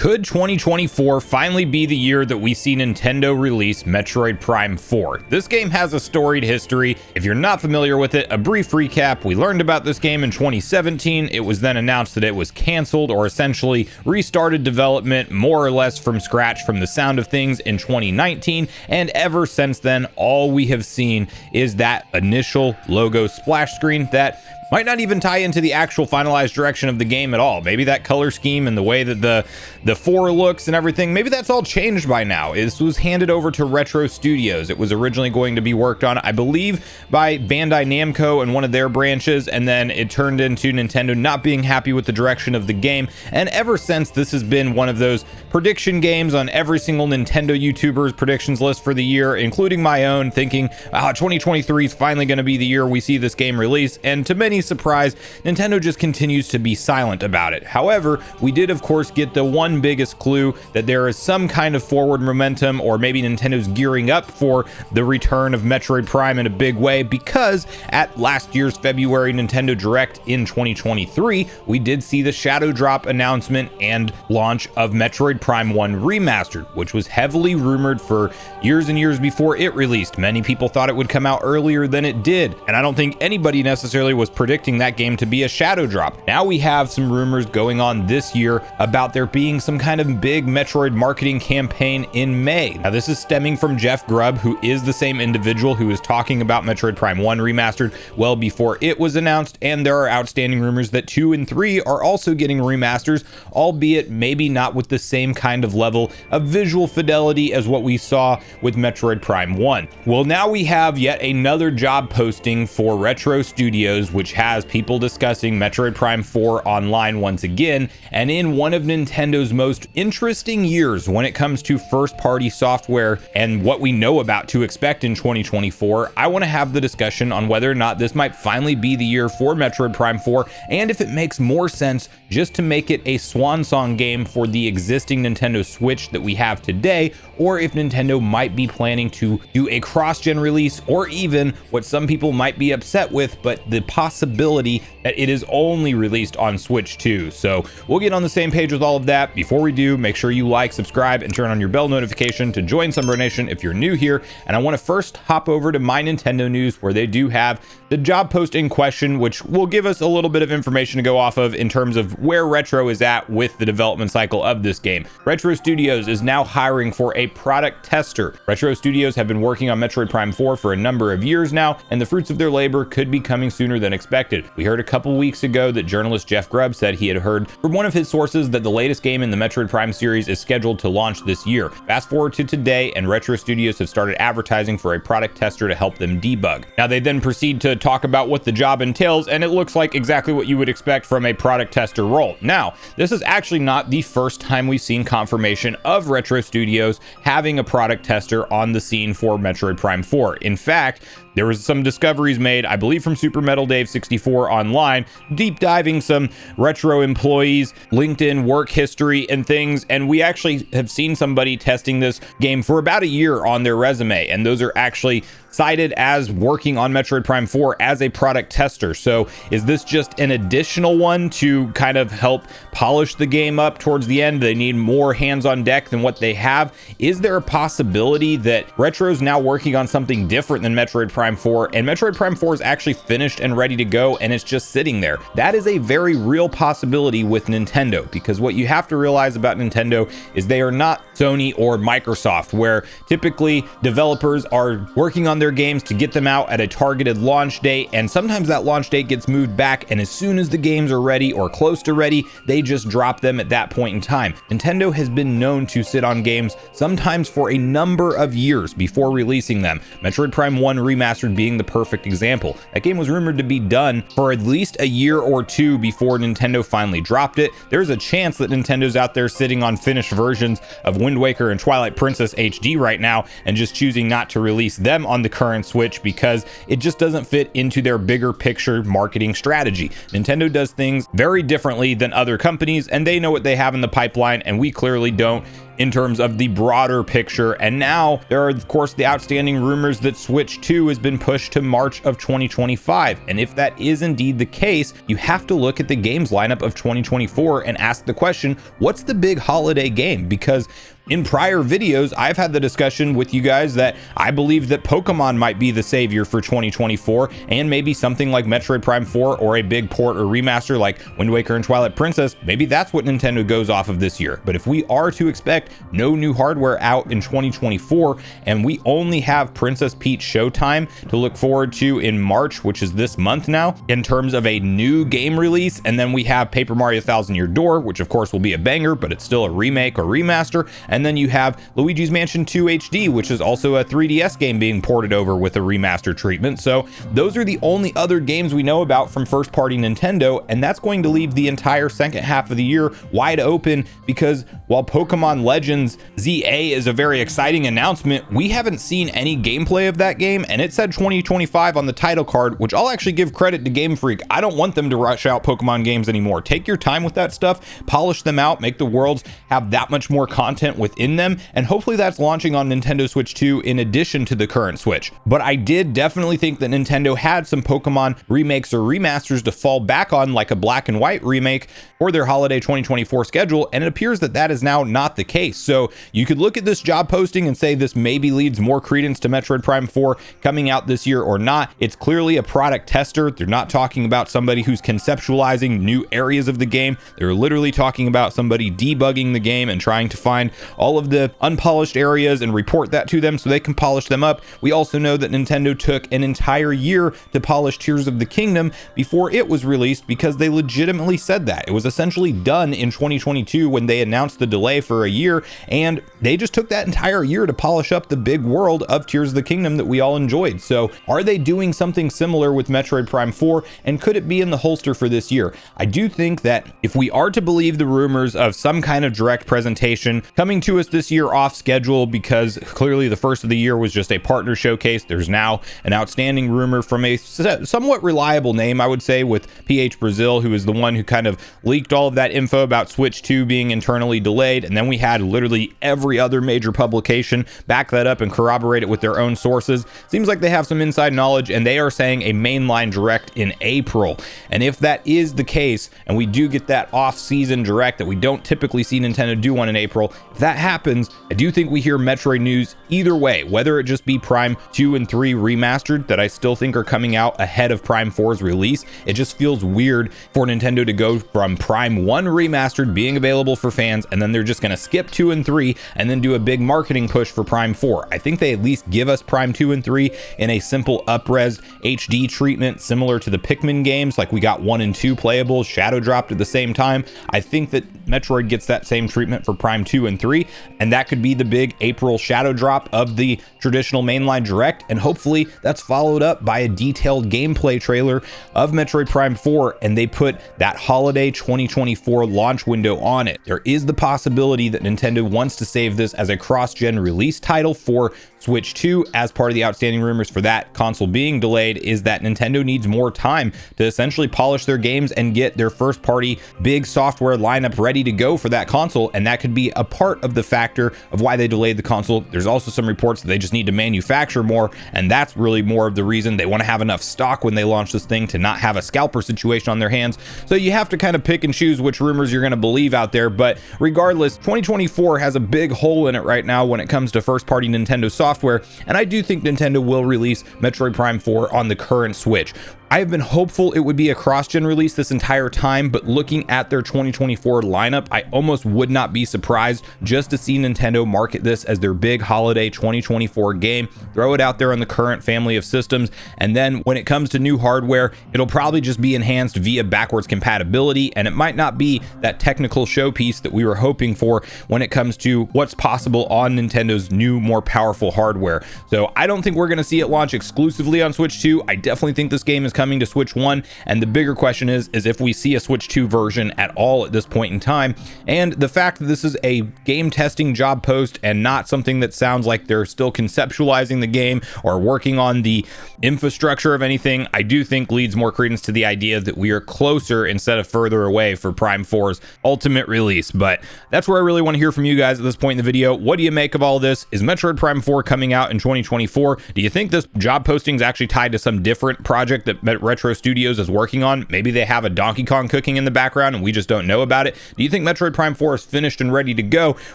Could 2024 finally be the year that we see Nintendo release Metroid Prime 4? This game has a storied history. If you're not familiar with it, a brief recap: we learned about this game in 2017. It was then announced that it was canceled, or essentially restarted development more or less from scratch from the sound of things, in 2019. And ever since then, all we have seen is that initial logo splash screen that might not even tie into the actual finalized direction of the game at all. Maybe that color scheme and the way that the 4 looks and everything, maybe that's all changed by now. This was handed over to Retro Studios. It was originally going to be worked on, I believe, by Bandai Namco and one of their branches, and then it turned into Nintendo not being happy with the direction of the game. And ever since, this has been one of those prediction games on every single Nintendo YouTuber's predictions list for the year, including my own, thinking, 2023 is finally going to be the year we see this game release. And to many surprise, Nintendo just continues to be silent about it. However, we did of course get the one biggest clue that there is some kind of forward momentum, or maybe Nintendo's gearing up for the return of Metroid Prime in a big way, because at last year's February Nintendo Direct in 2023, we did see the Shadow Drop announcement and launch of Metroid Prime 1 Remastered, which was heavily rumored for years and years before it released. Many people thought it would come out earlier than it did, and I don't think anybody necessarily was predicting that game to be a Shadow Drop. Now we have some rumors going on this year about there being some kind of big Metroid marketing campaign in May. Now this is stemming from Jeff Grubb, who is the same individual who was talking about Metroid Prime 1 Remastered well before it was announced, and there are outstanding rumors that 2 and 3 are also getting remasters, albeit maybe not with the same kind of level of visual fidelity as what we saw with Metroid Prime 1. Well, now we have yet another job posting for Retro Studios, which has people discussing Metroid Prime 4 online once again, and in one of Nintendo's most interesting years when it comes to first-party software and what we know about to expect in 2024, I want to have the discussion on whether or not this might finally be the year for Metroid Prime 4, and if it makes more sense just to make it a swan song game for the existing Nintendo Switch that we have today, or if Nintendo might be planning to do a cross-gen release, or even what some people might be upset with, but the possibility that it is only released on Switch 2. So we'll get on the same page with all of that. Before we do, make sure you like, subscribe, and turn on your bell notification to join Sunbro Nation if you're new here. And I want to first hop over to My Nintendo News, where they do have the job post in question, which will give us a little bit of information to go off of in terms of where Retro is at with the development cycle of this game. Retro Studios is now hiring for a product tester. Retro Studios have been working on Metroid Prime 4 for a number of years now, and the fruits of their labor could be coming sooner than expected. We heard a couple weeks ago that journalist Jeff Grubb said he had heard from one of his sources that the latest game in the Metroid Prime series is scheduled to launch this year. Fast forward to today, and Retro Studios have started advertising for a product tester to help them debug. Now they then proceed to talk about what the job entails, and it looks like exactly what you would expect from a product tester role. Now, this is actually not the first time we've seen confirmation of Retro Studios having a product tester on the scene for Metroid Prime 4. In fact, there was some discoveries made, I believe, from Super Metal Dave 64 online, deep diving some Retro employees, LinkedIn work history and things, and we actually have seen somebody testing this game for about a year on their resume, and those are actually cited as working on Metroid Prime 4 as a product tester. So is this just an additional one to kind of help polish the game up towards the end? They need more hands on deck than what they have. Is there a possibility that Retro's now working on something different than Metroid Prime 4, and Metroid Prime 4 is actually finished and ready to go, and it's just sitting there? That is a very real possibility with Nintendo, because what you have to realize about Nintendo is they are not Sony or Microsoft, where typically developers are working on their games to get them out at a targeted launch date, and sometimes that launch date gets moved back, and as soon as the games are ready or close to ready, they just drop them at that point in time. Nintendo has been known to sit on games sometimes for a number of years before releasing them. Metroid Prime 1 Remastered being the perfect example. That game was rumored to be done for at least a year or two before Nintendo finally dropped it. There's a chance that Nintendo's out there sitting on finished versions of Wind Waker and Twilight Princess HD right now, and just choosing not to release them on the current Switch because it just doesn't fit into their bigger picture marketing strategy. Nintendo does things very differently than other companies, and they know what they have in the pipeline, and we clearly don't. in terms of the broader picture. And now there are, of course, the outstanding rumors that Switch 2 has been pushed to March of 2025. And if that is indeed the case, you have to look at the games lineup of 2024 and ask the question, what's the big holiday game? Because in prior videos, I've had the discussion with you guys that I believe that Pokemon might be the savior for 2024, and maybe something like Metroid Prime 4 or a big port or remaster like Wind Waker and Twilight Princess, maybe that's what Nintendo goes off of this year. But if we are to expect no new hardware out in 2024, and we only have Princess Peach Showtime to look forward to in March, which is this month now, in terms of a new game release, and then we have Paper Mario Thousand Year Door, which of course will be a banger, but it's still a remake or remaster, and then you have Luigi's Mansion 2 HD, which is also a 3DS game being ported over with a remaster treatment. So those are the only other games we know about from first party Nintendo, and that's going to leave the entire second half of the year wide open, because while Pokemon Legends ZA is a very exciting announcement, we haven't seen any gameplay of that game, and it said 2025 on the title card, which I'll actually give credit to Game Freak. I don't want them to rush out Pokemon games anymore. Take your time with that stuff, polish them out, make the worlds have that much more content within them, and hopefully that's launching on Nintendo Switch 2 in addition to the current Switch. But I did definitely think that Nintendo had some Pokemon remakes or remasters to fall back on, like a Black and White remake for their holiday 2024 schedule, and it appears that that is now not the case. So you could look at this job posting and say this maybe leads more credence to Metroid Prime 4 coming out this year or not. It's clearly a product tester. They're not talking about somebody who's conceptualizing new areas of the game. They're literally talking about somebody debugging the game and trying to find all of the unpolished areas and report that to them so they can polish them up. We also know that Nintendo took an entire year to polish Tears of the Kingdom before it was released, because they legitimately said that. It was essentially done in 2022 when they announced the delay for a year, and they just took that entire year to polish up the big world of Tears of the Kingdom that we all enjoyed. So are they doing something similar with Metroid Prime 4, and could it be in the holster for this year? I do think that if we are to believe the rumors of some kind of direct presentation coming to us this year off schedule, because clearly the first of the year was just a partner showcase, there's now an outstanding rumor from a somewhat reliable name, I would say, with PH Brazil, who is the one who kind of leaked all of that info about Switch 2 being internally delayed, and then we had literally every other major publication back that up and corroborate it with their own sources. Seems like they have some inside knowledge, and they are saying a mainline direct in April. And if that is the case, and we do get that off-season direct that we don't typically see Nintendo do one in April, if that happens, I do think we hear Metroid news either way, whether it just be Prime 2 and 3 remastered, that I still think are coming out ahead of Prime 4's release. It just feels weird for Nintendo to go from Prime 1 remastered being available for fans, and then they're just going to skip 2 and 3 and then do a big marketing push for Prime 4. I think they at least give us Prime 2 and 3 in a simple up-res HD treatment similar to the Pikmin games, like we got 1 and 2 playable, shadow dropped at the same time. I think that Metroid gets that same treatment for Prime 2 and 3, and that could be the big April shadow drop of the traditional mainline direct, and hopefully that's followed up by a detailed gameplay trailer of Metroid Prime 4, and they put that holiday 2024 launch window on it. There is the possibility that Nintendo wants to save this as a cross-gen release title for Switch 2. As part of the outstanding rumors for that console being delayed is that Nintendo needs more time to essentially polish their games and get their first party big software lineup ready to go for that console, and that could be a part of the factor of why they delayed the console. There's also some reports that they just need to manufacture more, and that's really more of the reason. They want to have enough stock when they launch this thing to not have a scalper situation on their hands. So you have to kind of pick and choose which rumors you're going to believe out there, but regardless, 2024 has a big hole in it right now when it comes to first party Nintendo software, and I do think Nintendo will release Metroid Prime 4 on the current Switch. I have been hopeful it would be a cross-gen release this entire time, but looking at their 2024 lineup, I almost would not be surprised just to see Nintendo market this as their big holiday 2024 game, throw it out there on the current family of systems, and then when it comes to new hardware, it'll probably just be enhanced via backwards compatibility, and it might not be that technical showpiece that we were hoping for when it comes to what's possible on Nintendo's new, more powerful hardware. So I don't think we're going to see it launch exclusively on Switch 2. I definitely think this game is coming to Switch 1, and the bigger question is if we see a Switch 2 version at all at this point in time. And the fact that this is a game testing job post and not something that sounds like they're still conceptualizing the game or working on the infrastructure of anything, I do think leads more credence to the idea that we are closer instead of further away for Prime 4's ultimate release. But that's where I really want to hear from you guys at this point in the video. What do you make of all this? Is Metroid Prime 4 coming out in 2024? Do you think this job posting is actually tied to some different project that Retro Studios is working on? Maybe they have a Donkey Kong cooking in the background and we just don't know about it. Do you think Metroid Prime 4 is finished and ready to go?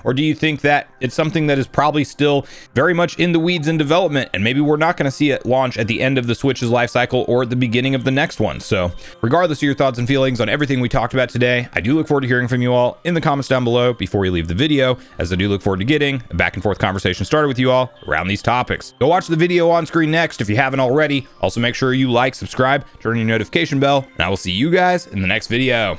Or do you think that it's something that is probably still very much in the weeds in development, and maybe we're not going to see it launch at the end of the Switch's life cycle or at the beginning of the next one? So regardless of your thoughts and feelings on everything we talked about today, I do look forward to hearing from you all in the comments down below before you leave the video, as I do look forward to getting a back and forth conversation started with you all around these topics. Go watch the video on screen next if you haven't already. Also make sure you like, subscribe, turn on your notification bell, and I will see you guys in the next video.